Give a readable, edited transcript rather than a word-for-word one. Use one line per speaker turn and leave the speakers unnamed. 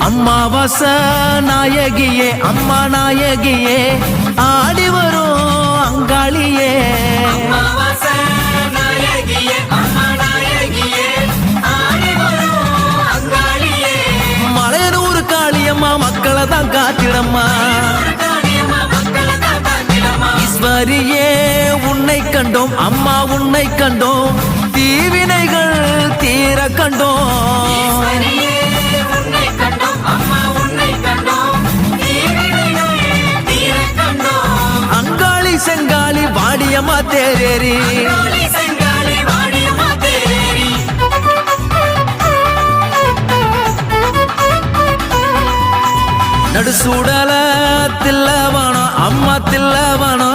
அம்மாவாச நாயகியே அம்மா நாயகியே ஆடி வரும் அங்காளியே மலையனூர் காளியம்மா மக்களை தான் காத்திடம்மா ஈஸ்வரியே உன்னை கண்டோம் அம்மா உன்னை கண்டோம் தீவினைகள் தீர கண்டோம் அங்காளி செங்காளி வாடியம்மா தேரேரி நடுசூடல தில்லவானோ அம்மா தில்லவானோ